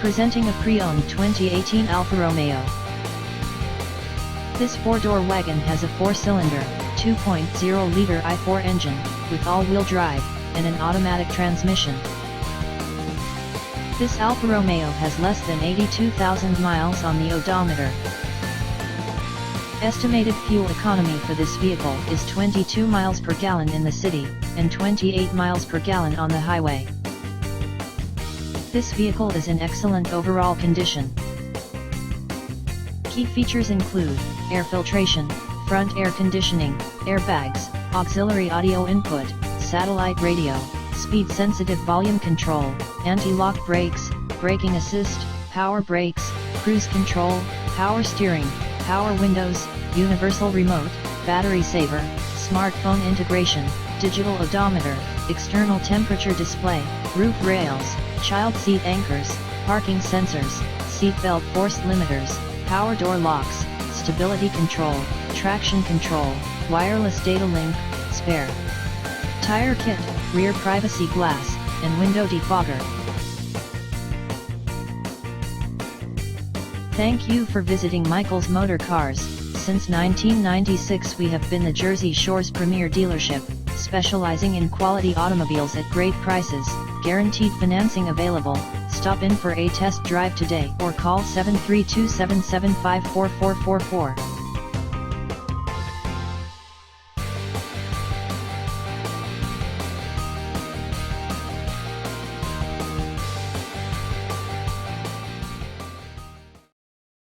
Presenting a pre-owned 2018 Alfa Romeo. This four-door wagon has a four-cylinder, 2.0-liter i4 engine, with all-wheel drive, and an automatic transmission. This Alfa Romeo has less than 82,000 miles on the odometer. Estimated fuel economy for this vehicle is 22 miles per gallon in the city, and 28 miles per gallon on the highway. This vehicle is in excellent overall condition. Key features include air filtration, front air conditioning, airbags, auxiliary audio input, satellite radio, speed-sensitive volume control, anti-lock brakes, braking assist, power brakes, cruise control, power steering, power windows, universal remote, battery saver, smartphone integration, digital odometer, external temperature display, roof rails, child seat anchors, parking sensors, seat belt force limiters, power door locks, stability control, traction control, wireless data link, spare tire kit, rear privacy glass, and window defogger. Thank you for visiting Michael's Motorcars. Since 1996 we have been the Jersey Shore's premier dealership, specializing in quality automobiles at great prices, guaranteed financing available. Stop in for a test drive today or call 732-775-4444.